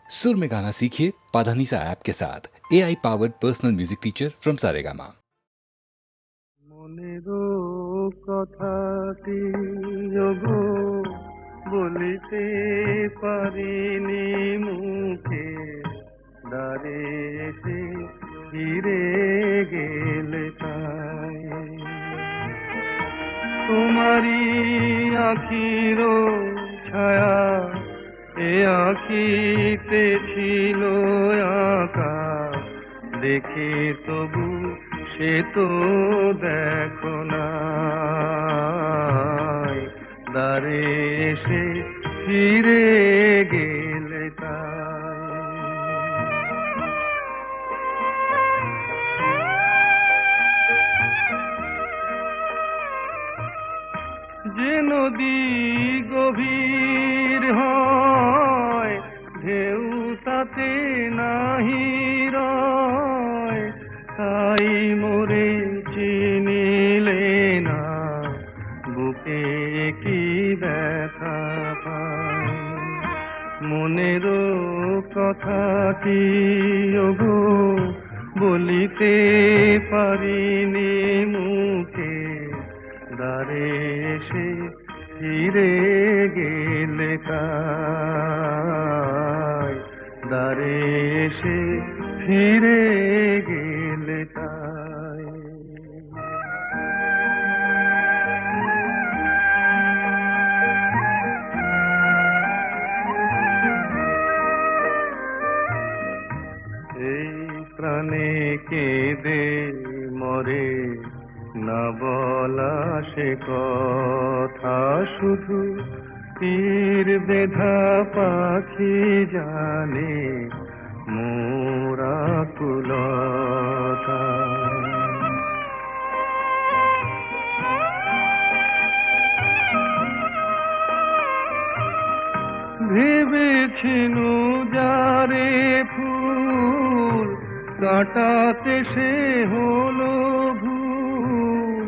सुर में गाना सीखिए पाधानीसा ऐप के साथ। AI powered personal music teacher from Saregama. মনেরো কথাটি ওগো বলিতে পারিনি মুখে, দ্বারে এসে ফিরে গেলে তাই। তোমারি আখির ছায়া এ আখিতে ছিল আঁকা, দেখে তবু সে তো দেখো নাই, দ্বারে এসে ফিরে গেলে তাই। যে নদী গভীর হয়, ঢেউ তাতে নাহি রয়, তাই মোরে চিনিলে না, বুকে কি ব্যথা পায়। মনেরও কথাটি ওগো বলিতে পারিনি মুখে, দ্বারে এসে ফিরে গেলে তাই, দ্বারে এসে ফিরে গেলে তাই। এই প্রাণে কেঁদে মরে না বলা সে কথা, শুধু তীর বেধা পাখি জানে মোরা কুলতা। ভেবেছিনু যারে ফুল কাটাতে সে হলো ভুল,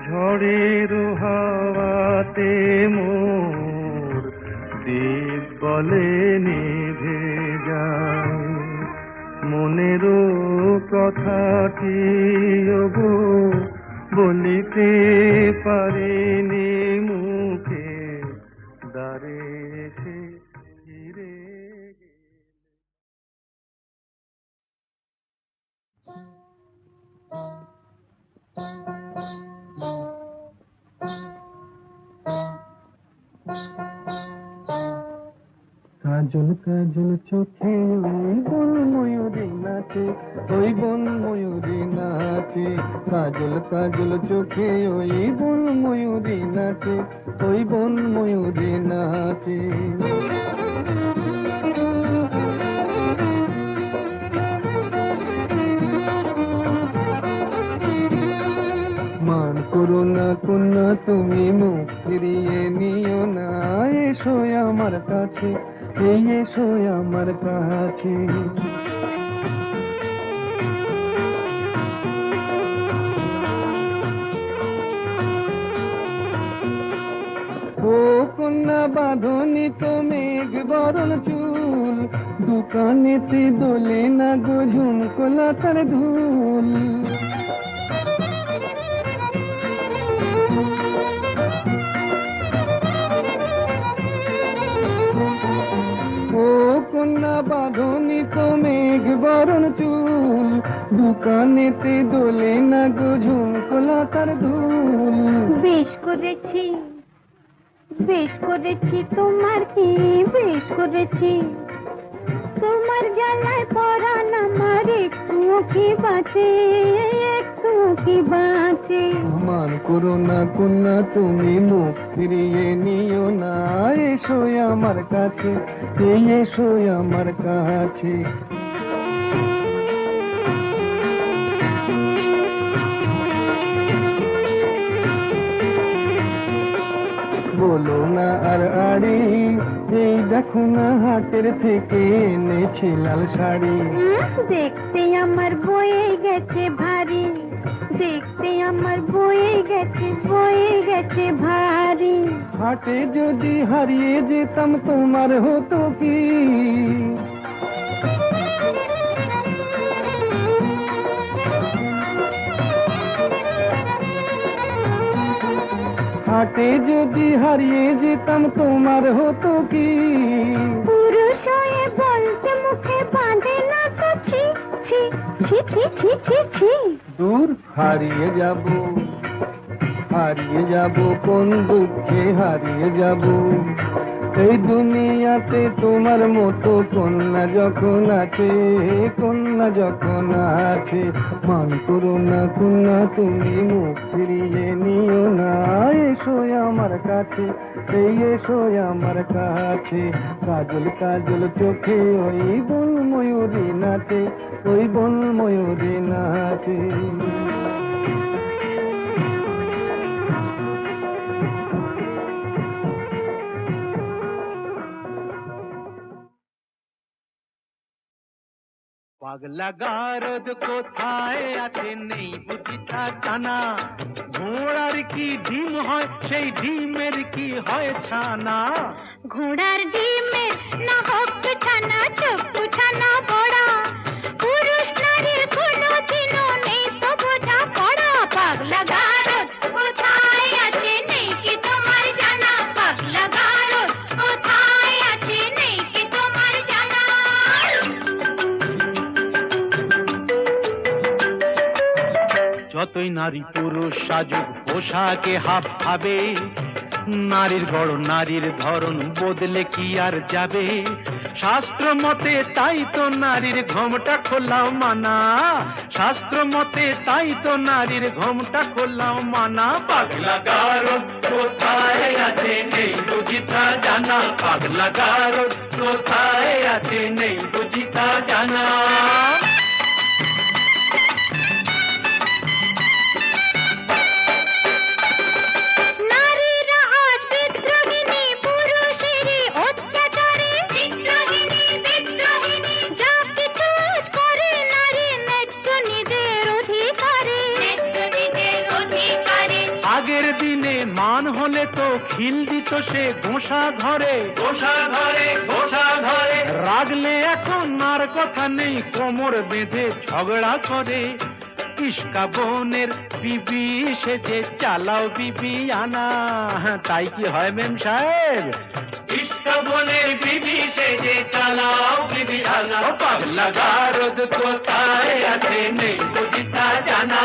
ঝড়ের হাওয়াতে মোর দীপ বলে নিভে যায়। মনেরও কথাটি ওগো বলিতে পারিনি মুখে, দ্বারে এসে ফিরে কাজল কাজল চোখে ওই বন ময়ূরী নাচে, ওই বন ময়ূরী নাচে। কাজল কাজল চোখে ওই বন ময়ূরী নাচে, ওই বন ময়ূরী নাচে। মান করো না কন্যা তুমি, মুখ ফিরিয়ে নিও না, এসো আমার কাছে, এই এসো আমার কাছে। ও কন্যা বাঁধনি তো মেঘ বরণ চুল, দোকানেতে দোলে না গো ঝুমকো লতার ধুল। ও কন্যা বাঁধনি তো মেঘ বরণ চুল, দোকানেতে দোলে না গো ঝুমকো লতার ধুল। বেশ করেছি বেশ করেছি তোমার কি বেশ করেছি, তোমার জ্বালায় পরাণ আমার একটুও কি বাঁচে, একটুও কি বাঁচে। মান করো না কন্যা তুমি, মুখ ফিরিয়ে নিও না, এসো আমার কাছে, এই এসো আমার কাছে। বলো না আর আড়ি, এই দেখো না হাটের থেকে এনেছি লাল শাড়ি। দেখতে আমার বয়ে গেছে ভারী, দেখতে আমার বয়ে গেছে ভারী। হাটে যদি হারিয়ে যেতাম তোমার হতো কি, যদি হারিয়ে যেতাম তোমার হতো কি? পুরুষ হয়ে বলতে মুখে বাঁধে না তো ছি ছি ছি ছি ছি ছি ছি। দূর হারিয়ে যাব কোন দুঃখে হারিয়ে যাব। এই দুনিয়াতে তোমার মতো কন্যা যখন আছে, কন্যা যখন আছে, মান করো না কন্যা তুমি মুখ ফিরিয়ে নিও না। এসো আমার কাছে, এই এসো আমার কাছে। কাজল কাজল চোখে ওই বন ময়ূরী নাচে, ওই বন ময়ূরী নাচে। পাগলা গারদ কোথায় আছে নেই বুঝি তা জানা। ঘোড়ার কি ডিম হয় সেই ডিমের কি হয় ছানা। ঘোড়ার ডিমে না হোক ছানা চোখ ছানা বড়া। পুরুষ নারীর কোনো চিনো নেই তো বোঝা পড়া। পাগলা গারদ কোথায় আছে নেই কি তোমার জানা। পাগলা গারদ কোথায় আছে নেই কি তোমার জানা। যতই নারী পুরুষ সাজুক পোশাকে হাব ভাবে, নারীর গড় নারীর ধরন বদলে কি আর যাবে। শাস্ত্র মতে তাই তো নারীর ঘোমটা খোলাও মানা। শাস্ত্র মতে তাই তো নারীর ঘোমটা খোলাও মানা। পাগলা গারদ কোথায় আছে নেই বুঝি তা জানা। পাগলা গারদ কোথায় আছে নেই বুঝি তা জানা। আগের দিনে মান হলে তো খিল দিত সে ঘোষা ধরে, ঘোষা ধরে, ঘোষা ধরে। রাগলে এখন আর কথা নেই কোমর বেঁধে ঝগড়া করে। ইস্কা বোনের বিবি সেজে চালাও বিবি আনা। তাই কি হয় মেম সাহেব? ইস্কা বোনের বিবি সেজে চালাও বিবি আনা। পাগলা গারদ কোথায় আছে নেই বুঝি তা জানা।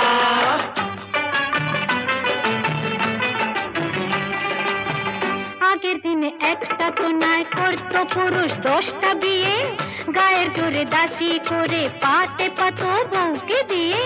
আগের দিনে একটা তো নয় করতো পুরুষ 10টা বিয়ে। গায়ের জোরে দাসী করে পাটে পাতো বউকে দিয়ে।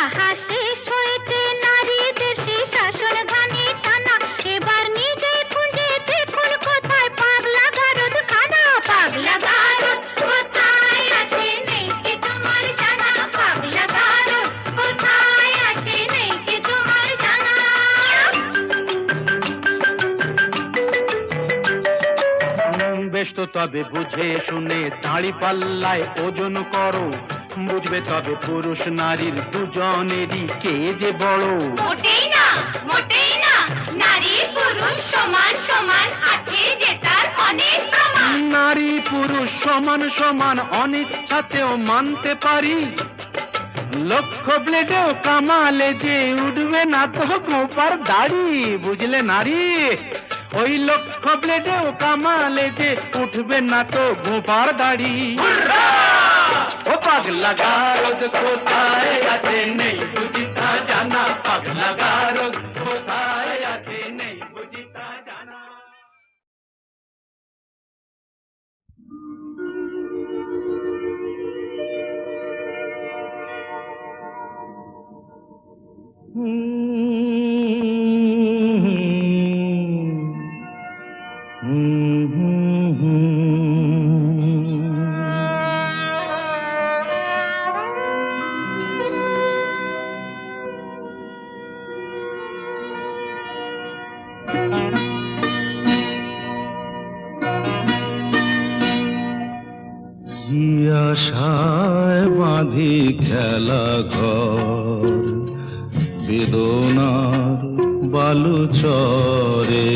আহা শেষ হয়েছে নারীদের সে শাসন ঘানি টানা। এবার নিজে খুঁজে দেখুন কোথায় পাগলা গারদ খানা। পাগলা গারদ কোথায় আছে নেই কি তোমার জানা। পাগলা গারদ কোথায় আছে নেই কি তোমার জানা। বেশ তো তবে বুঝে শুনে দাঁড়ি পাল্লায় ওজন করো। বুঝবে তবে পুরুষ নারীর দুজনেরই কে যে বড়। মোটেই না, মোটেই না। নারী পুরুষ সমান সমান আছে যে তার অনেক প্রমাণ। নারী পুরুষ সমান সমান অনিচ্ছাতেও মানতে পারি। লক্ষ ব্লেডেও কামালে যে উঠবে না তো গোপার দাড়ি। বুঝলে নারী? ওই লক্ষ ব্লেডেও কামালে যে উঠবে না তো গোপার দাড়ি। ও পাগলা গারদ কোথায় আছে নেই বুঝি তা জানা। পাগলা গারদ কোথায় আছে নেই বুঝি তা জানা। আশায় বাঁধি খেলা ঘর বেদনার বালু চরে।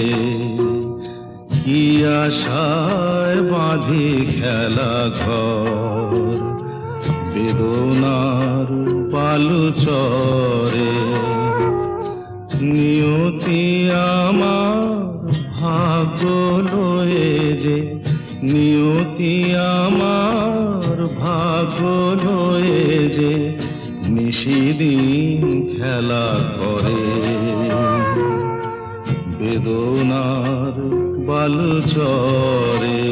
কি আশায় বাঁধি খেলা ঘর বেদনার পালু চরে নিয়তি আমার ভাগ্য লয়ে যে নিয়তি আমার ভাগ্য লয়ে যে নিশিদিন খেলা করে বেদনার বালু চরে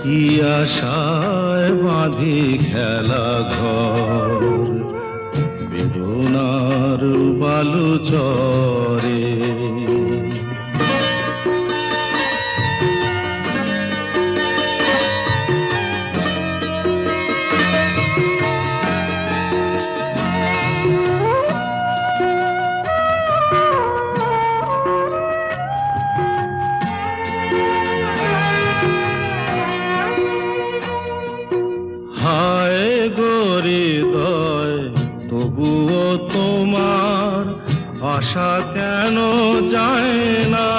কি আশায় বাঁধি খেলা ঘর বেদনার বালু চরে আশা কেন যায় না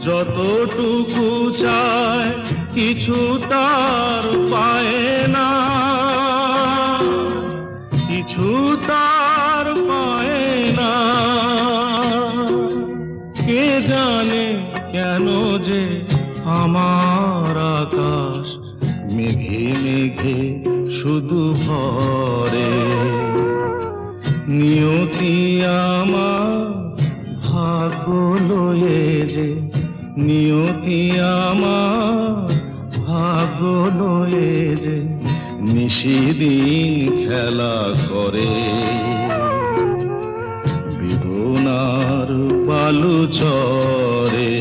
যতটুকু চায় কিছু তার পায় না কিছু তার পায় না কে জানে কেন যে আমার আকাশ মেঘে মেঘে শুধু ভরে নিয়তি আমার ভাগ্য লয়ে যে নিয়তি আমার ভাগ্য লয়ে যে নিশিদিন খেলা করে বেদনার বালু চরে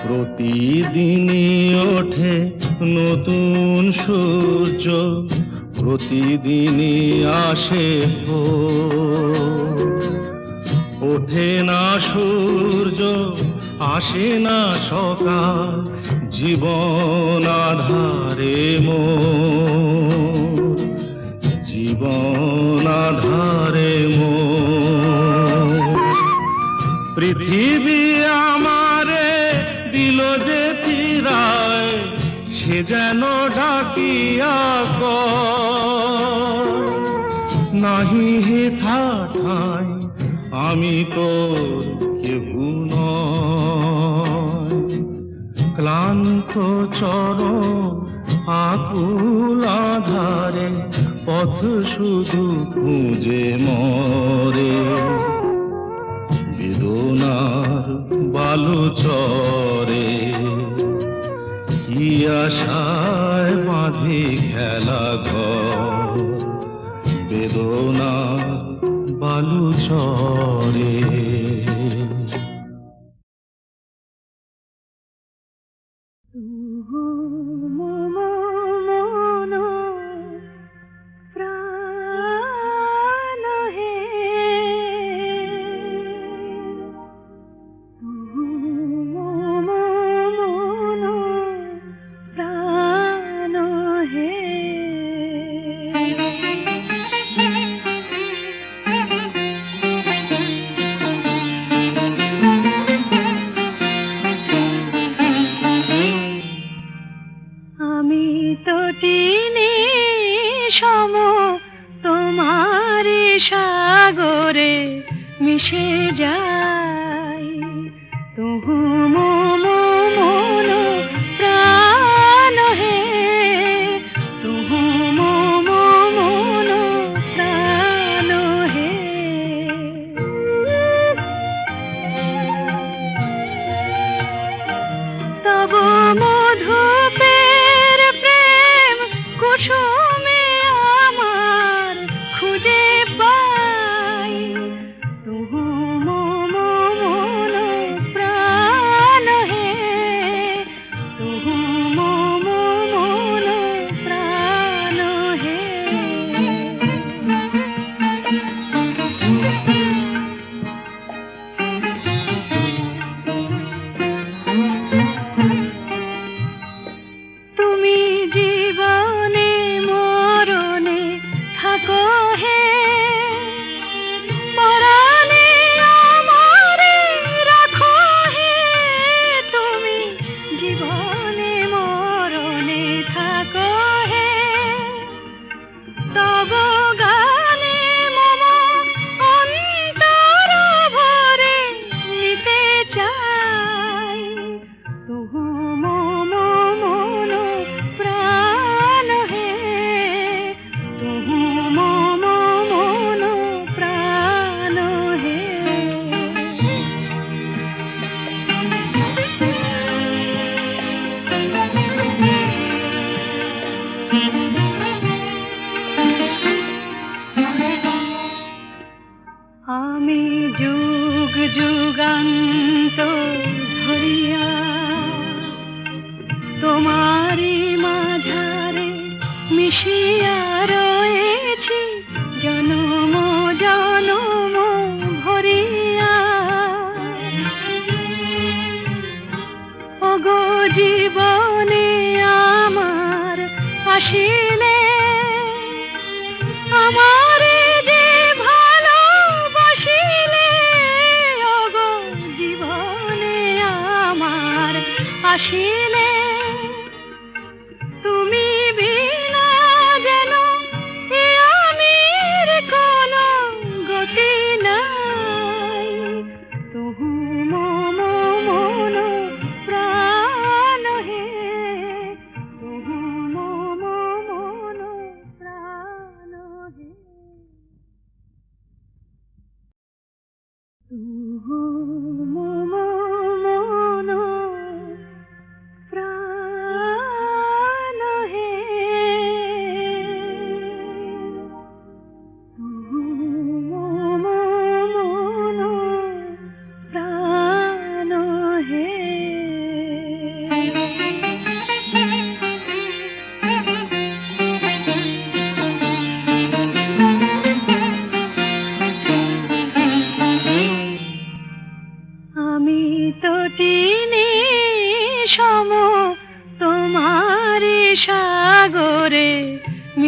প্রতিদিনই ওঠে নতুন সূর্য প্রতিদিনই আসে ভোর ওঠে না সূর্য আসে না সকাল জীবন আধারে মোর জীবন আধারে মোর পৃথিবী আমারে দিল যে ফিরায় সে যেন ডাকিয়া কয় নাহি হে ঠাই আমি তোর কেহু নয় ক্লান্ত চরণ আকুল আধারে পথ শুধু খুঁজে মরে বেদনার বালু চরে কি আশায় বাঁধি খেলা ঘর বেদনার বালু চরে সাগরে মিশে যায় তুহু মন প্রাণ হে তুহু মন প্রাণ হে তব মধুপের প্রেম কুসুমে আমার খুঁজে পাই তুহু মম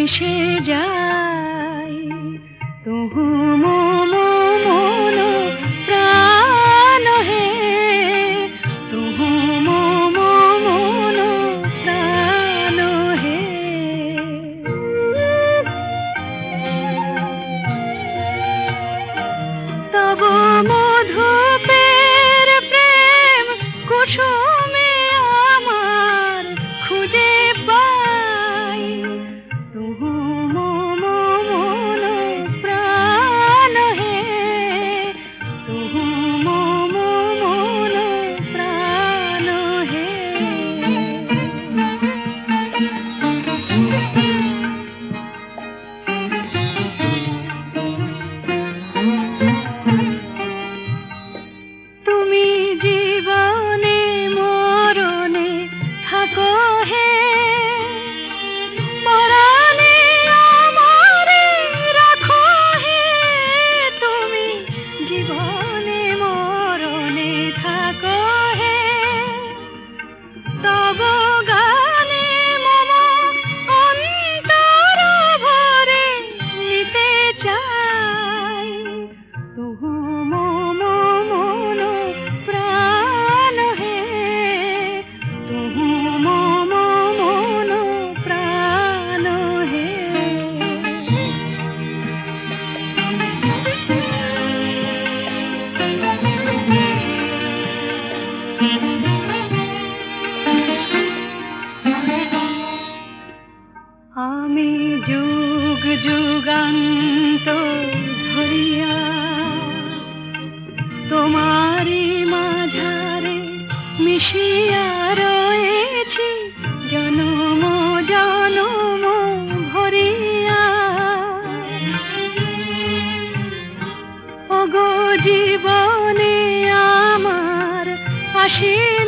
মিশে যায় তুহু মম মন প্রাণ হে তুহু মম মন প্রাণ হে তব মধুপের প্রেম কুসুমে আমার খুঁজে পাই তুহু মম মন প্রাণ হে তুহু মম মন প্রাণ হে তুমি জীবনে মরণে থাকো হে পরাণে আমারে রাখো হে তুমি জীবনে মরণে থাকো হে তব গানে মম অন্তর ভরে নিতে চাই তুহু মম মন প্রাণ হে তুহু মম মন প্রাণ হে আমি যুগ যুগান্ত ধরিয়া তোমারি মাঝারে মিশিয়া রয়েছি জনম জনম ভরিয়া ওগো জীবনে আমার আশীর্বাদ